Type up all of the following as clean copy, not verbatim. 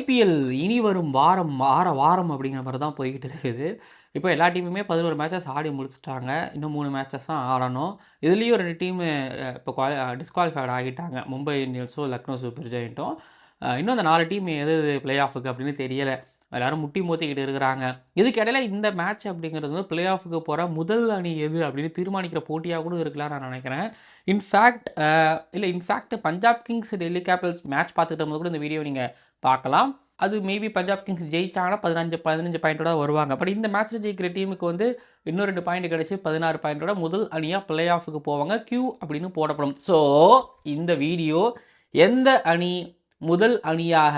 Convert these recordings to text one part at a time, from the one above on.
IPL இனி வரும் வாரம் வாரம் அப்படிங்கிற மாதிரி தான் போய்கிட்டு இருக்குது. இப்போ எல்லா டீமுமே 11 மேட்சஸ் ஆடி முடிச்சுட்டாங்க. இன்னும் 3 மேட்சஸ் தான் ஆடணும். இதுலேயும் 2 டீமு இப்போ டிஸ்குவாலிஃபைட் ஆகிட்டாங்க. மும்பை இந்தியன்ஸும், லக்னோ சூப்பர் ஜெயண்ட்டும். இன்னும் அந்த 4 டீம் எது பிளே ஆஃபுக்கு அப்படின்னு தெரியலை. எல்லாரும் முட்டி மோத்திக்கிட்டு இருக்கிறாங்க. இதுக்கு இடையில இந்த மேட்ச் அப்படிங்கிறது வந்து பிளே ஆஃபுக்கு போகிற முதல் அணி எது அப்படின்னு தீர்மானிக்கிற போட்டியாக கூட இருக்கலாம்னு நான் நினைக்கிறேன். In fact Punjab Kings Delhi Capitals match பார்த்துட்டு இருக்கும்போது கூட இந்த வீடியோ நீங்கள் பார்க்கலாம். அது மேபி பஞ்சாப் கிங்ஸ் ஜெயிச்சாங்கன்னா 15 பாயிண்டோட வருவாங்க. பட் இந்த மேட்ச்சில் ஜெயிக்கிற டீமுக்கு வந்து இன்னும் 2 பாயிண்ட் கிடச்சி 16 பாயிண்டோட முதல் அணியாக பிளே ஆஃபுக்கு போவாங்க. கியூ அப்படின்னு போடப்படும். ஸோ இந்த வீடியோ எந்த அணி முதல் அணியாக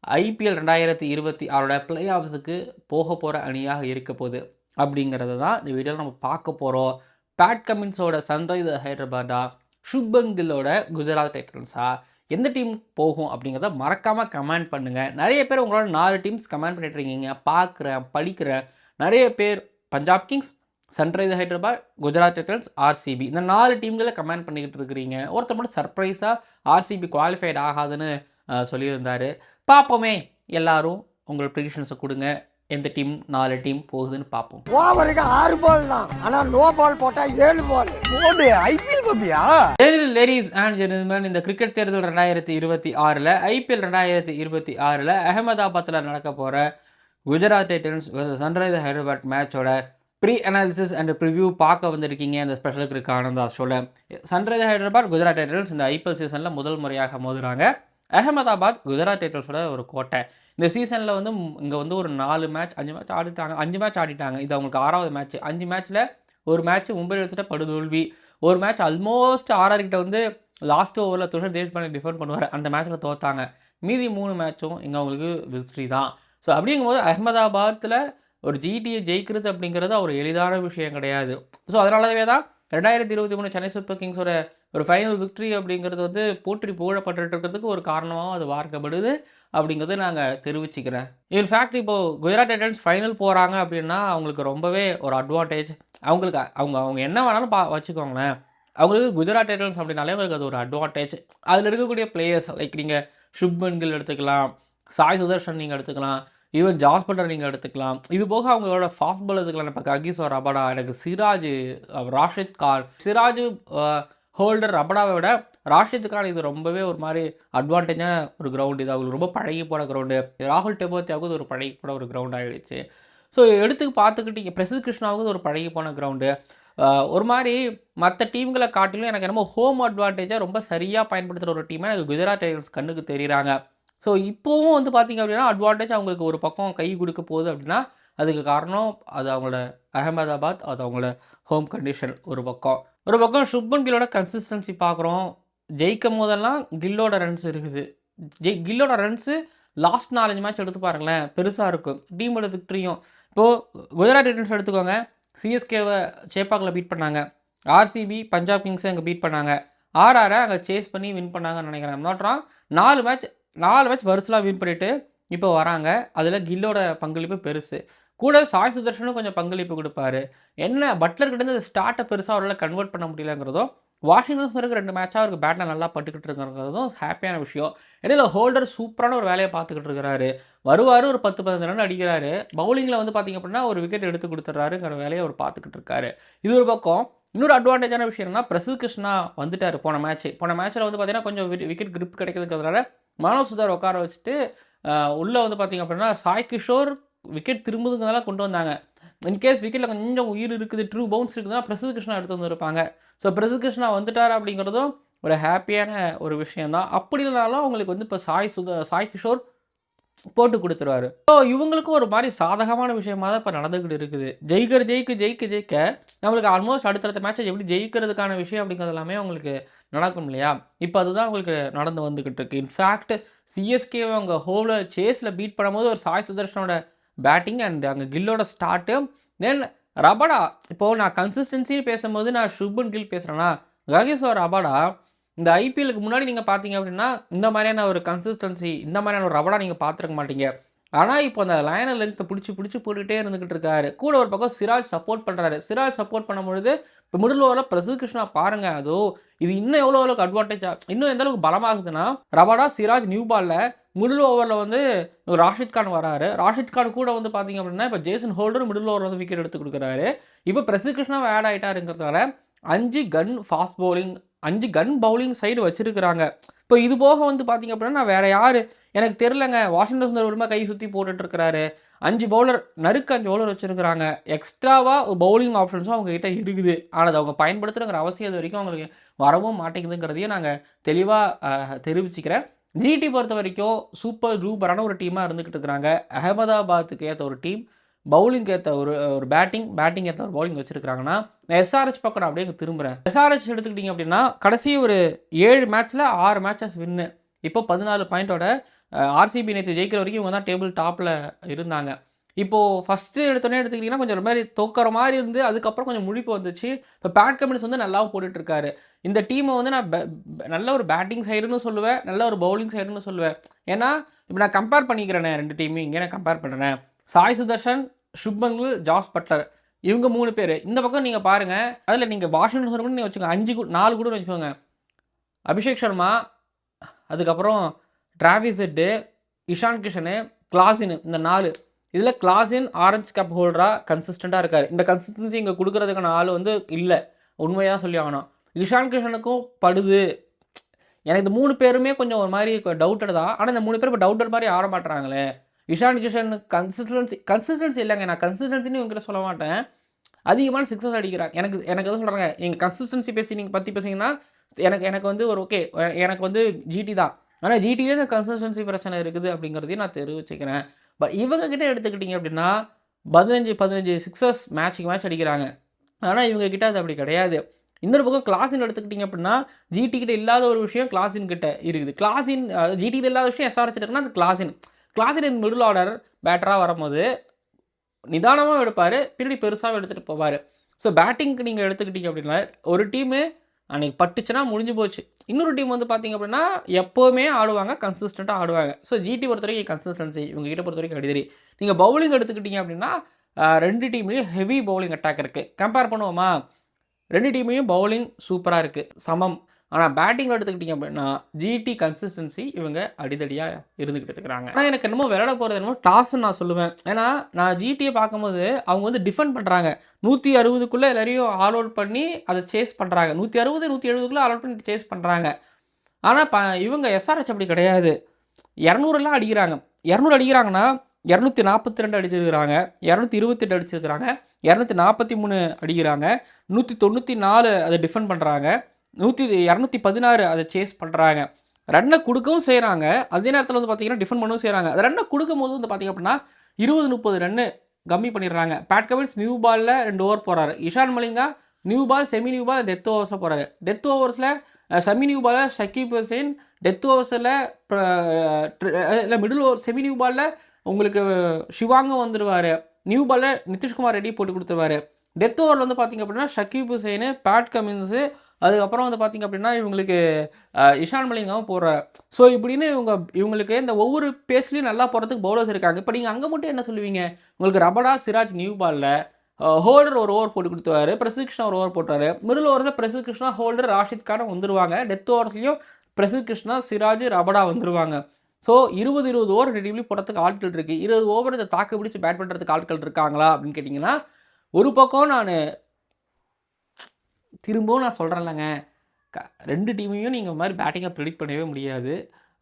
ஐபிஎல் 2026 பிளே ஆஃப்ஸுக்கு போக போகிற அணியாக இருக்க போகுது அப்படிங்கிறத தான் இந்த வீடியோவில் நம்ம பார்க்க போகிறோம். பேட் கமின்ஸோட சன்ரைசர் ஹைதராபாதா, சுப்மன் கில்லோட குஜராத் டைட்டன்ஸா, எந்த டீம் போகும் அப்படிங்கிறத மறக்காமல் கமெண்ட் பண்ணுங்கள். நிறைய பேர் உங்களோட 4 டீம்ஸ் கமெண்ட் பண்ணிட்டு இருக்கீங்க. பார்க்குறேன், படிக்கிறேன். நிறைய பேர் Punjab Kings, Sunriser Hyderabad, Gujarat Titans, RCB இந்த 4 டீம்களை கமெண்ட் பண்ணிக்கிட்டு இருக்கிறீங்க. ஒருத்தர் மட்டும் சர்ப்ரைஸாக ஆர்சிபி குவாலிஃபைட் ஆகாதுன்னு சொல்லியிருந்தார். பார்ப்போமே, எல்லாரும் உங்கள் ப்ரிடிக்ஷன்ஸை கொடுங்க. எந்த டீம் 4 டீம் போகுதுன்னு பார்ப்போம். ஓவருக்கு 6 பால் தான், ஆனா நோ பால் போட்டா 7 பால் போடு. ஐபிஎல் பாப்பியா? லேடிஸ் அண்ட் ஜென்டில்மேன், இந்த கிரிக்கெட் தேர்தல் 2026 ஐபிஎல் 2026 அகமதாபாத்தில் நடக்க போகிற குஜராத் டைட்டன்ஸ் சன்ரைசர் ஹைதராபாத் மேட்சோட ப்ரீ அனாலிசிஸ் அண்ட் ப்ரிவ்யூ பார்க்க வந்திருக்கீங்க. இந்த ஸ்பெஷல் கிரிக் ஆனந்தா ஷோவில். சன்ரைசர் ஹைதராபாத் குஜராத் டைட்டன்ஸ் இந்த ஐபிஎல் சீசனில் முதல் முறையாக மோதுறாங்க. அகமதாபாத் குஜராத் டைட்டன்ஸோட ஒரு கோட்டை. இந்த சீசனில் வந்து இங்கே வந்து ஒரு 4 மேட்ச் 5 மேட்ச் ஆடிட்டாங்க. 5 மேட்ச் ஆடிட்டாங்க. இது அவங்களுக்கு 6வது மேட்ச். 5 மேட்ச்சில் ஒரு மேட்ச் மும்பை எடுத்துகிட்ட படுதோல்வி. ஒரு மேட்ச் ஆல்மோஸ்ட் ஆர்ஆர்கிட்ட வந்து லாஸ்ட் ஓவரில் துஷர் தேஷ்பாண்டே டிஃபெண்ட் பண்ணுவார். அந்த மேட்ச்சில் தோத்தாங்க. மீதி 3 மேட்சும் இங்கே அவங்களுக்கு விக்ட்ரி தான். ஸோ அப்படிங்கும்போது அகமதாபாத்தில் ஒரு ஜிடியை ஜெயிக்கிறது அப்படிங்கிறது ஒரு எளிதான விஷயம் கிடையாது. ஸோ அதனாலவே தான் 2023 சென்னை சூப்பர் கிங்ஸோட ஒரு ஃபைனல் விக்ட்ரி அப்படிங்கிறது வந்து போற்றி புகழப்பட்டு இருக்கிறதுக்கு ஒரு காரணமாகவும் அது பார்க்கப்படுது அப்படிங்கிறது நாங்கள் தெரிவிச்சுக்கிறேன். இன்ஃபேக்ட் இப்போது குஜராத் டைட்டன்ஸ் ஃபைனல் போகிறாங்க அப்படின்னா அவங்களுக்கு ரொம்பவே ஒரு அட்வான்டேஜ். அவங்களுக்கு அவங்க என்ன வேணாலும் வச்சுக்கோங்களேன். அவங்களுக்கு குஜராத் டைட்டன்ஸ் அப்படின்னாலே அவங்களுக்கு அது ஒரு அட்வான்டேஜ். அதில் இருக்கக்கூடிய பிளேயர்ஸ் லைக் நீங்கள் சுப்மன் கில் எடுத்துக்கலாம், சாய் சுதர்ஷன் நீங்கள் எடுத்துக்கலாம், ஈவன் ஜாஸ் பட்டர் நீங்கள் எடுத்துக்கலாம். இது போக அவங்களோட ஃபாஸ்ட் பால் எடுத்துக்கலாம். இப்போ ககிசோ ரபடா, எனக்கு சிராஜ், ராஷித் கான், சிராஜ் ஹோல்டர் ரபடாவை விட ராஷித் கான் இது ரொம்பவே ஒரு மாதிரி அட்வான்டேஜான ஒரு கிரவுண்டு. இது அவங்களுக்கு ரொம்ப பழகி போன கிரவுண்டு. ராகுல் டெபோத்தியாவுக்கு ஒரு பழகி போன ஒரு கிரவுண்ட் ஆகிடுச்சு. ஸோ எடுத்து பார்த்துக்கிட்டீங்க பிரசித் கிருஷ்ணாவுக்கு ஒரு பழகி போன கிரவுண்டு. ஒரு மாதிரி மற்ற டீம்களை காட்டிலும் எனக்கு என்னமோ ஹோம் அட்வான்டேஜாக ரொம்ப சரியாக பயன்படுத்துகிற ஒரு டீமாக எனக்கு குஜராத் டைட்டன்ஸ் கண்ணுக்கு தெரியுறாங்க. ஸோ இப்போவும் வந்து பார்த்திங்க அப்படின்னா அட்வான்டேஜ் அவங்களுக்கு ஒரு பக்கம் கை கொடுக்க போகுது அப்படின்னா அதுக்கு காரணம் அது அவங்களோட அகமதாபாத், அது அவங்களோட ஹோம் கண்டிஷன். ஒரு பக்கம் சுப்மன் கில்லோட கன்சிஸ்டன்சி பார்க்குறோம். ஜெயிக்கும் போதெல்லாம் கில்லோட ரன்ஸ் இருக்குது. கில்லோட ரன்ஸு லாஸ்ட் 4-5 மேட்ச் எடுத்து பாருங்களேன், பெருசாக இருக்கும். டீமோட விக்ட்ரியும் இப்போது குஜராத் டைட்டன்ஸ் எடுத்துக்கோங்க. சிஎஸ்கேவை சேப்பாக்கில் பீட் பண்ணாங்க. ஆர்சிபி பஞ்சாப் கிங்ஸை அங்கே பீட் பண்ணாங்க. ஆர்ஆரை அங்கே சேஸ் பண்ணி வின் பண்ணாங்கன்னு நினைக்கிறேன். நாட்ராங் 4 மேட்ச் வருஷலாக வின் பண்ணிவிட்டு இப்போ வராங்க. அதில் கில்லோட பங்களிப்பு பெருசு. கூட சாய் சுதர்ஷனும் கொஞ்சம் பங்களிப்பு கொடுப்பாரு. என்ன பட்லர்கிட்ட இந்த ஸ்டார்ட்டை பெருசாக அவரால் கன்வெர்ட் பண்ண முடியலங்கிறதும், வாஷிங்டன் சுந்தருக்கு 2 மேட்சாக அவருக்கு பேட்டில் நல்லா பட்டுக்கிட்டு இருக்கிறதும் ஹாப்பியான விஷயம். இடையில ஹோல்டர் சூப்பரான ஒரு வேலையை பார்த்துக்கிட்டு இருக்கிறாரு. வருவார், ஒரு 10-15 ரன் அடிக்கிறாரு. பவுலிங்கில் வந்து பார்த்திங்க அப்படின்னா ஒரு விக்கெட் எடுத்து கொடுத்துட்றாருங்கிற வேலையை அவர் பார்த்துக்கிட்டு இருக்காரு. இது ஒரு பக்கம். இன்னொரு அட்வான்டேஜான விஷயம் என்னன்னா, பிரசித் கிருஷ்ணா வந்துட்டார் போன மேட்ச்சில் வந்து பார்த்திங்கன்னா கொஞ்சம் விக்கெட் கிரிப் கிடைக்கிறதுங்கிறதுனால மானவ் சுதார் உட்கார வச்சுட்டு உள்ளே வந்து பார்த்திங்க அப்படின்னா சாய் கிஷோர் விக்கெட் திரும்புதுங்கிறதால கொண்டு வந்தாங்க. இன்கேஸ் விக்கெட்டில் கொஞ்சம் உயிர் இருக்குது, ட்ரூ பவுன்ஸ் இருக்குதுன்னா பிரசித் கிருஷ்ணா எடுத்து வந்துருப்பாங்க. ஸோ பிரசித் கிருஷ்ணா வந்துட்டார் அப்படிங்கிறதும் ஒரு ஹாப்பியான ஒரு விஷயந்தான். அப்படி இல்லைனாலும் அவங்களுக்கு வந்து இப்போ சாய் கிஷோர் போட்டு கொடுத்துருவாரு. ஸோ இவங்களுக்கும் ஒரு மாதிரி சாதகமான விஷயமாக தான் இப்போ நடந்துக்கிட்டு இருக்குது. ஜெயிக்க நம்மளுக்கு ஆல்மோஸ்ட் அடுத்தடுத்த மேட்சை எப்படி ஜெயிக்கிறதுக்கான விஷயம் அப்படிங்கிறது எல்லாமே அவங்களுக்கு நடக்கும் இல்லையா? இப்போ அதுதான் அவங்களுக்கு நடந்து வந்துக்கிட்டு இருக்கு. இன்ஃபேக்ட் சிஎஸ்கேவை அவங்க ஹோமில் சேஸில் பீட் பண்ணும்போது ஒரு சாய் சுதர்ஷனோட பேட்டிங் அண்ட் அங்கே கில்லோட ஸ்டார்ட்டு, தென் ரபடா. இப்போது நான் கன்சிஸ்டன்சின்னு பேசும்போது நான் சுப்மன் கில் பேசுகிறேன்னா, ககிசோ ரபடா இந்த ஐபிஎலுக்கு முன்னாடி நீங்கள் பார்த்தீங்க அப்படின்னா இந்த மாதிரியான ஒரு கன்சிஸ்டன்சி, இந்த மாதிரியான ஒரு ரபடா நீங்கள் பார்த்துருக்க மாட்டீங்க. ஆனால் இப்போ அந்த லைனர் லென்த்தை பிடிச்சி போட்டுக்கிட்டே இருந்துக்கிட்டு இருக்காரு. கூட ஒரு பக்கம் சிராஜ் சப்போர்ட் பண்ணுறாரு. சிராஜ் சப்போர்ட் பண்ணும்பொழுது இப்போ மிடில் ஓவரில் பிரசித் கிருஷ்ணா பாருங்க, அதோ இது இன்னும் எவ்வளோ அளவுக்கு அட்வான்டேஜாக இன்னும் எந்த அளவுக்கு பலமாகுதுன்னா, ரபாடா சிராஜ் நியூ பாலில் மிடில் ஓவரில் வந்து ராஷித் கான் வராரு. ராஷித் கான் கூட வந்து பார்த்தீங்க அப்படின்னா இப்போ ஜேசன் ஹோல்டர் மிடில் ஓவரில் வந்து விக்கெட் எடுத்து கொடுக்குறாரு. இப்போ பிரசித் கிருஷ்ணாவை ஆட் ஆகிட்டாருங்கிறதுனால 5 கன் ஃபாஸ்ட் பவுலிங் 5 கன் பவுலிங் சைடு வச்சிருக்கிறாங்க. இப்போ இது போக வந்து பார்த்தீங்க அப்படின்னா நான் வேற யார் எனக்கு தெரிலங்க. வாஷிங்டன் சுந்தர் விரும்ப கை சுற்றி போட்டுட்டு இருக்கிறாரு. 5 பவுலர் நறுக்கு 5 பவுலர் வச்சிருக்கிறாங்க. எக்ஸ்ட்ராவாக பவுலிங் ஆப்ஷன்ஸும் அவங்க கிட்ட இருக்குது. ஆனால் அதை அவங்க பயன்படுத்துகிற அவசியம் இது வரைக்கும் அவங்களுக்கு வரவும் மாட்டேங்குதுங்கிறதையும் நாங்கள் தெளிவாக தெரிவிச்சுக்கிறேன். ஜிடி பொறுத்த வரைக்கும் சூப்பர் டூப்பரான ஒரு டீமாக இருந்துக்கிட்டு இருக்கிறாங்க. அகமதாபாத்துக்கு ஏற்ற ஒரு டீம், பவுலிங்க்கு ஏற்ற ஒரு பேட்டிங் ஏற்ற ஒரு பவுலிங் வச்சுருக்காங்கன்னா, நான் எஸ்ஆர்ஹெச் பக்கம் நான் அப்படியே திரும்புகிறேன். எஸ்ஆர்ஹெச் எடுத்துக்கிட்டிங்க அப்படின்னா கடைசி ஒரு 7 மேட்ச்சில் 6 மேட்சஸ் வின்னு. இப்போ 14 பாயிண்டோட ஆர்சிபி நேற்று ஜெயிக்கிற வரைக்கும் இவங்க தான் டேபிள் டாப்பில் இருந்தாங்க. இப்போது ஃபஸ்ட்டு எடுத்தோடனே எடுத்துக்கிட்டிங்கன்னா கொஞ்சம் ஒரு மாதிரி தோக்கிற மாதிரி இருந்து அதுக்கப்புறம் கொஞ்சம் முழிப்பு வந்துச்சு. இப்போ பேட் கமின்ஸ் வந்து நல்லாவும் போட்டுட்ருக்காரு. இந்த டீமை வந்து நான் நல்ல ஒரு பேட்டிங் சைடுன்னு சொல்லுவேன், நல்ல ஒரு பவுலிங் சைடுன்னு சொல்லுவேன். ஏன்னா இப்போ நான் கம்பேர் பண்ணிக்கிறேனே 2 டீமையும் இங்கே நான் கம்பேர் பண்ணுறேன். சாய் சுதர்ஷன், சுப்மன் கில், ஜாஸ் பட்லர் இவங்க 3 பேர். இந்த பக்கம் நீங்கள் பாருங்கள், அதில் நீங்கள் வாஷிங்டன் சுந்தர் கூட நீங்கள் வச்சுக்கோங்க 4 கூட வச்சுக்கோங்க. அபிஷேக் சர்மா, அதுக்கப்புறம் Travis Head, Ishan Kishan, Klaasen இந்த 4. இதில் கிளாசின் ஆரஞ்சு கேப் ஹோல்டராக கன்சிஸ்டண்ட்டாக இருக்கார். இந்த கன்சிஸ்டன்சி இங்கே கொடுக்குறதுக்கான ஆள் வந்து இல்லை, உண்மையாக சொல்லி ஆகணும். இஷான் கிஷனுக்கும் படுது. எனக்கு இந்த 3 பேருமே கொஞ்சம் ஒரு மாதிரி டவுட்டட் தான். ஆனால் இந்த 3 பேர் இப்போ டவுட்டட் மாதிரி ஆட மாட்டுறாங்களே. இஷான் கிஷன் கன்சிஸ்டன்சி இல்லைங்க. நான் கன்சிஸ்டன்சின்னு இவங்ககிட்ட சொல்ல மாட்டேன். அதிகமான சிக்ஸஸ் அடிக்கிறாங்க. எனக்கு எது சொல்கிறாங்க, நீங்கள் கன்சிஸ்டன்சி நீங்கள் பற்றி பேசிங்கன்னா எனக்கு வந்து ஒரு ஓகே, எனக்கு வந்து ஜிடி தான். ஆனால் ஜிடியே இந்த கன்சிஸ்டன்சி பிரச்சனை இருக்குது அப்படிங்கிறதையும் நான் தெரிவிச்சுக்கிறேன். பட் இவங்க கிட்டே எடுத்துக்கிட்டிங்க அப்படின்னா 15 சிக்ஸஸ் மேட்ச் அடிக்கிறாங்க. ஆனால் இவங்க கிட்ட அது அப்படி கிடையாது. இன்னொரு பக்கம் கிளாஸின் எடுத்துக்கிட்டிங்க அப்படின்னா ஜிடி கிட்ட இல்லாத ஒரு விஷயம் கிளாஸின் கிட்ட இருக்குது. கிளாஸின் ஜிடியில் இல்லாத விஷயம் எஸ்ஆர்ஹெச் இருக்குன்னா அது கிளாஸின் இந்த மிடில் ஆர்டர் பேட்டராக வரும்போது நிதானமாக எடுப்பார், பின்னாடி பெருசாக எடுத்துகிட்டு போவார். ஸோ பேட்டிங்க்கு நீங்கள் எடுத்துக்கிட்டிங்க அப்படின்னா ஒரு டீமு அன்றைக்கி பட்டுச்சுன்னா முடிஞ்சு போச்சு. இன்னொரு டீம் வந்து பார்த்திங்க அப்படின்னா எப்போவுமே ஆடுவாங்க, கன்சிஸ்டண்ட்டாக ஆடுவாங்க. ஸோ ஜிடி பொறுத்த வரைக்கும் கன்சிஸ்டன்சி இவங்க கிட்ட பொறுத்த வரைக்கும் அடிதடி. நீங்கள் பவுலிங் எடுத்துக்கிட்டிங்க அப்படின்னா 2 டீம்லேயும் ஹெவி பவுலிங் அட்டாக் இருக்குது. கம்பேர் பண்ணுவோமா, 2 டீமையும் பவுலிங் சூப்பராக இருக்குது, சமம். ஆனால் பேட்டிங்கில் எடுத்துக்கிட்டிங்க அப்படின்னா ஜிடி கன்சிஸ்டன்சி இவங்க அடிதடியாக இருந்துக்கிட்டு இருக்கிறாங்க. ஆனால் எனக்கு என்னமோ விளையாட போகிறது என்னமோ டாஸ்ன்னு நான் சொல்லுவேன். ஏன்னா நான் ஜிடியை பார்க்கும்போது அவங்க வந்து டிஃபெண்ட் பண்ணுறாங்க. 160க்குள்ளே எல்லாரையும் ஆல் அவுட் பண்ணி அதை சேஸ் பண்ணுறாங்க. 160 170க்குள்ளே ஆல் அவுட் பண்ணி சேஸ் பண்ணுறாங்க. ஆனால் இவங்க எஸ்ஆர்ஹெச் அப்படி கிடையாது. 200 அடிக்கிறாங்க. 200 அடிக்கிறாங்கன்னா 242 அடிச்சிருக்கிறாங்க, 228 அடிச்சிருக்கிறாங்க, 243 அடிக்கிறாங்க, 194 அதை டிஃபெண்ட் பண்ணுறாங்க, 216 அதை சேஸ் பண்ணுறாங்க. ரன்னை கொடுக்கவும் செய்கிறாங்க, அதே நேரத்தில் வந்து பார்த்திங்கன்னா டிஃபெண்ட் பண்ணவும் செய்கிறாங்க. அந்த ரன்னை கொடுக்கும் போது வந்து பார்த்திங்க அப்படின்னா 20-30 ரன்னு கம்மி பண்ணிடுறாங்க. பேட் கமின்ஸ் நியூ பாலில் 2 ஓவர் போகிறாரு. Ishan Malinga new ball, semi new ball, death ஓவர்ஸில் போகிறாரு. டெத் ஓவர்ஸில் செமி நியூ பாலில் ஷக்கீப் ஹுசைன், டெத் ஓவர்ஸில் இல்லை மிடில் ஓவர் செமி நியூ பாலில் உங்களுக்கு சிவாங்கும் வந்துடுவார். நியூ பாலில் நிதிஷ்குமார் ரெட்டி போட்டு கொடுத்துருவார். டெத் ஓவரில் வந்து பார்த்திங்க அப்படின்னா ஷக்கீப் ஹுசைனு, பேட் கமின்ஸு, அதுக்கப்புறம் வந்து பார்த்திங்க அப்படின்னா இவங்களுக்கு இஷான் மலிங்காவும் போடுறாரு. ஸோ இப்படின்னு இவங்களுக்கு இந்த ஒவ்வொரு பேஸ்லேயும் நல்லா போகிறதுக்கு பவுலர்ஸ் இருக்காங்க. இப்போ நீங்கள் அங்கே மட்டும் என்ன சொல்லுவீங்க, உங்களுக்கு ரபடா சிராஜ் நியூ பாலில் ஹோல்டர் ஒரு ஓவர் போட்டு கொடுத்துருவாரு, பிரசித் கிருஷ்ணா ஒரு ஓவர் போட்டார். மிடில் ஓவரில் பிரசித் கிருஷ்ணா, ஹோல்டர், ராஷித் கான் வந்துடுவாங்க. டெத் ஓவர்ஸ்லையும் பிரசித் கிருஷ்ணா, சிராஜ், ரபடா வந்துடுவாங்க. ஸோ 20 ஓவர் 2 டீம்லையும் போடுறதுக்கு ஆட்கள் இருக்குது. 20 ஓவர் இதை தாக்கு பிடிச்சி பேட் பண்ணுறதுக்கு ஆட்கள் இருக்காங்களா அப்படின்னு கேட்டிங்கன்னா, ஒரு பக்கம் நான் திரும்பவும் நான் சொல்கிறேன்லங்க, 2 டீமையும் நீங்கள் மாதிரி பேட்டிங்கை ப்ரெடிக்ட் பண்ணவே முடியாது.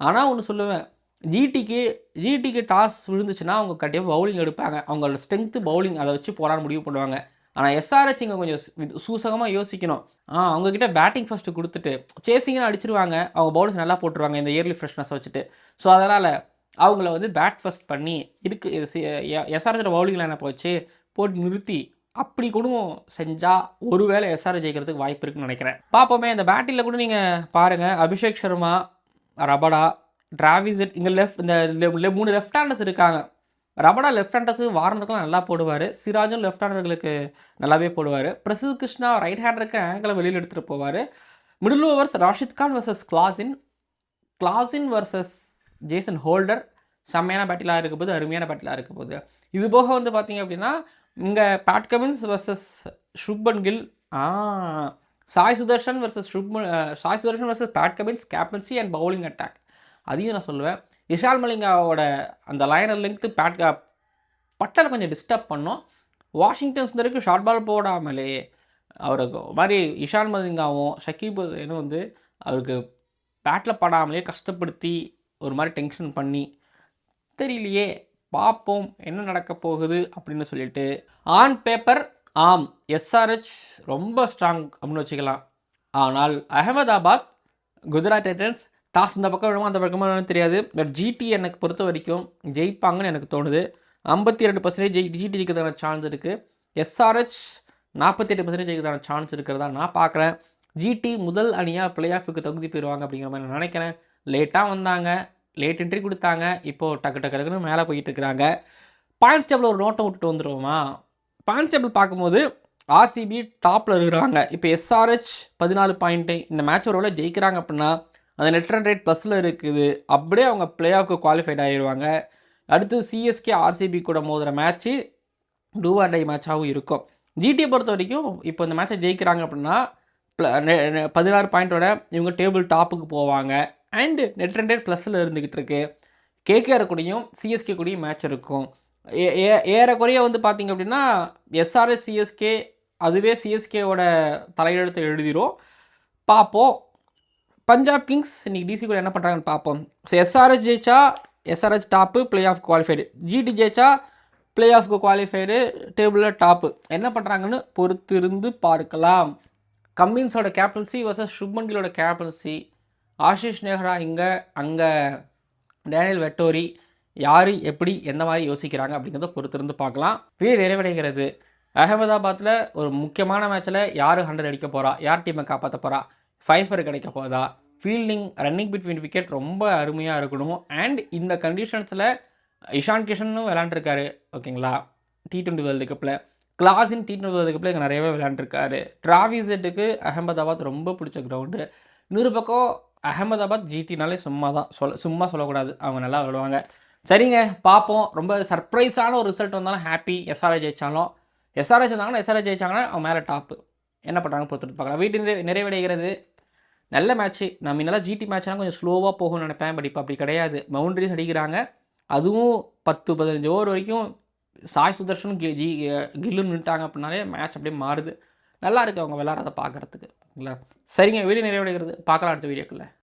ஆனால் ஒன்று சொல்லுவேன், ஜிடிக்கு டாஸ் விழுந்துச்சுன்னா அவங்க கண்டிப்பாக பவுலிங் எடுப்பாங்க. அவங்களோட ஸ்ட்ரென்த்து பவுலிங், அதை வச்சு போராட முடிவு பண்ணுவாங்க. ஆனால் எஸ்ஆர்ஹெச் இங்கே கொஞ்சம் சூசகமாக யோசிக்கணும். அவங்கக்கிட்ட பேட்டிங் ஃபஸ்ட்டு கொடுத்துட்டு சேசிங்னு அடிச்சிருவாங்க, அவங்க பவுலர்ஸ் நல்லா போட்டுருவாங்க இந்த இயர்லி ஃப்ரெஷ்னஸை வச்சுட்டு. ஸோ அதனால் அவங்கள வந்து பேட் ஃபஸ்ட் பண்ணி எஸ்ஆர்ஹெச்சோட பவுலிங் லைனப்பை வச்சு போட்டு நிறுத்தி அப்படி கூட செஞ்சால் ஒருவேளை எஸ்ஆர்ஹெச் ஜெயிக்கிறதுக்கு வாய்ப்பு இருக்குன்னு நினைக்கிறேன். பார்ப்போமே. இந்த பேட்டிங்கில் கூட நீங்கள் பாருங்கள், Abhishek Sharma, Rabada, Travis head, இங்கே இந்த 3 லெஃப்ட் ஹேண்டர்ஸ் இருக்காங்க. ரபடா லெஃப்ட் ஹேண்டர்ஸுக்கு வார்னருக்குலாம் நல்லா போடுவார், சிராஜும் லெஃப்ட் ஹேண்டர்களுக்கு நல்லாவே போடுவார். பிரசித் கிருஷ்ணா ரைட் ஹேண்டருக்கு ஆங்கிளை வெளியில் எடுத்துகிட்டு போவார். Middle overs Rashid Khan versus Klaasen versus Jason Holder, செம்மையான பேட்டிலாக இருக்க போகுது, அருமையான பேட்டிலாக இருக்க போகுது. இது போக வந்து பார்த்தீங்க அப்படின்னா, இங்கே Pat Cummins versus Shubman Gill, Sai Sudharsan versus Pat Cummins captaincy and bowling attack. அதையும் நான் சொல்லுவேன். விஷால் மலிங்காவோட அந்த லைனர் லெங்க்த்து பட்டலை கொஞ்சம் டிஸ்டர்ப் பண்ணோம். வாஷிங்டன் சுந்தருக்கு ஷார்ட் பால் போடாமலே அவருக்கு மாதிரி இஷான் மலிங்காவும் ஷக்கீப் அல் வந்து அவருக்கு பேட்டில் படாமலே கஷ்டப்படுத்தி ஒரு மாதிரி டென்ஷன் பண்ணி தெரியலையே, பார்ப்போம் என்ன நடக்க போகுது அப்படின்னு சொல்லிட்டு. ஆன் பேப்பர் ஆம் எஸ்ஆர்ஹெச் ரொம்ப ஸ்ட்ராங் அப்படின்னு வச்சுக்கலாம். ஆனால் அகமதாபாத் குஜராத் டைட்டன்ஸ் டாஸ் இந்த பக்கம் விழுமா அந்த பக்கமாக தெரியாது. பட் ஜிடி எனக்கு பொறுத்த வரைக்கும் ஜெயிப்பாங்கன்னு எனக்கு தோணுது. 52% ஜிடி இருக்கிறதான சான்ஸ் இருக்குது. எஸ்ஆர்ஹெச் 48% ஜெயிக்கிறதான சான்ஸ் இருக்கிறதா நான் பார்க்குறேன். ஜிடி முதல் அணியாக பிளே ஆஃபுக்கு தகுதி பெறுவாங்க அப்படிங்கிற மாதிரி நான் நினைக்கிறேன். லேட்டாக வந்தாங்க, லேட் என்ட்ரி கொடுத்தாங்க, இப்போது டக்குன்னு மேலே போயிட்டு இருக்கிறாங்க. பாயிண்ட்ஸ் டேபிள் ஒரு நோட்டை விட்டுட்டு வந்துடுவோமா? பாயிண்ட்ஸ் டேபிள் பார்க்கும்போது ஆர்சிபி டாப்பில் இருக்கிறாங்க. இப்போ எஸ்ஆர்ஹெச் 14 பாயிண்ட்டு. இந்த மேட்ச் ஒரு வேளை ஜெயிக்கிறாங்க அப்படின்னா அந்த நெட் ரன் ரேட் ப்ளஸில் இருக்குது. அப்படியே அவங்க பிளே ஆஃப்க்கு குவாலிஃபைட் ஆகிடுவாங்க. அடுத்து சிஎஸ்கே ஆர்சிபி கூட மோதுகிற மேட்ச்சு டூ ஆர் டை மேட்சாகவும் இருக்கும். ஜிடியை பொறுத்த வரைக்கும் இப்போ இந்த மேட்சை ஜெயிக்கிறாங்க அப்படின்னா 16 பாயிண்ட்டோட இவங்க டேபிள் டாப்புக்கு போவாங்க. அண்டு நெட் ரன் ரேட் ப்ளஸில் இருந்துக்கிட்டு இருக்கு. கேகேஆர் கூடயும் சிஎஸ்கே கூடயும் மேட்ச் இருக்கும். ஏறக்குறைய வந்து பார்த்திங்க அப்படின்னா எஸ்ஆர்எஸ் சிஎஸ்கே அதுவே சிஎஸ்கேவோட தலையெழுத்தை எழுதிரும். பார்ப்போம். பஞ்சாப் கிங்ஸ் இன்றைக்கி டிசி கூட என்ன பண்ணுறாங்கன்னு பார்ப்போம். ஸோ எஸ்ஆர்எஸ் ஜெயிச்சா SRS top, play off qualified. GT ஜெயிச்சா பிளே ஆஃப்க்கு குவாலிஃபைடு, டேபிளில் டாப்பு. என்ன பண்ணுறாங்கன்னு பொறுத்திருந்து பார்க்கலாம். கம்மின்ஸோட கேப்டன்சி வர்சஸ் சுப்மன் கில்லோட கேப்டன்சி. ஆஷிஷ் நெஹ்ரா இங்கே, அங்கே டேனியல் வெட்டோரி. யார் எப்படி எந்த மாதிரி யோசிக்கிறாங்க அப்படிங்கிறத பொறுத்திருந்து பார்க்கலாம். வீடு நிறைவடைகிறது. அகமதாபாத்தில் ஒரு முக்கியமான மேட்ச்சில் யார் 100 அடிக்க போகிறா, யார் டீமை காப்பாற்ற போகிறா, 5 கிடைக்க போதா, ஃபீல்டிங் ரன்னிங் பிட்வீன் விக்கெட் ரொம்ப அருமையாக இருக்கணும். அண்ட் இந்த கண்டிஷன்ஸில் இஷான் கிஷனும் விளாண்டுருக்காரு, ஓகேங்களா, T20 வேர்ல்டு கப்பில். கிளாஸின் T20 வேர்ல்டு கப்பில் இங்கே நிறையவே விளையாண்டுருக்காரு. டிராவிஸ் ஹெட்டுக்கு அகமதாபாத் ரொம்ப பிடிச்ச கிரவுண்டு. இன்னொரு பக்கம் அகமதாபாத் ஜிடினாலே சும்மா சொல்லக்கூடாது, அவங்க நல்லா விளையாடுவாங்க. சரிங்க, பார்ப்போம். ரொம்ப சர்ப்ரைஸான ஒரு ரிசல்ட் வந்தாலும் ஹாப்பி. எஸ்ஆர்ஹெச் ஜெயித்தாலும் எஸ்ஆர்ஹெச் ஜெயிச்சாங்கன்னா அவங்க மேலே டாப்பு. என்ன பண்ணுறாங்க பொறுத்துட்டு பார்க்கலாம். வீட்டு நிறைவடைகிறது. நல்ல மேட்ச்சு. நான் முன்னெல்லாம் ஜிடி மேட்ச்லாம் கொஞ்சம் ஸ்லோவாக போகும்னு நினைப்பேன். பட் இப்போ அப்படி கிடையாது. பவுண்டரிஸ் அடிக்கிறாங்க. அதுவும் 10-15 ஓவர் வரைக்கும் சாய் சுதர்ஷனும் கில்லும் நின்ட்டாங்க அப்படின்னாலே மேட்ச் அப்படியே மாறுது. நல்லா இருக்குது அவங்க விளையாடுறத பார்க்குறதுக்கு. சரிங்க, வீடியோ நிறைவடைகிறது. பார்க்கலாம் அடுத்த வீடியோக்குள்ளே.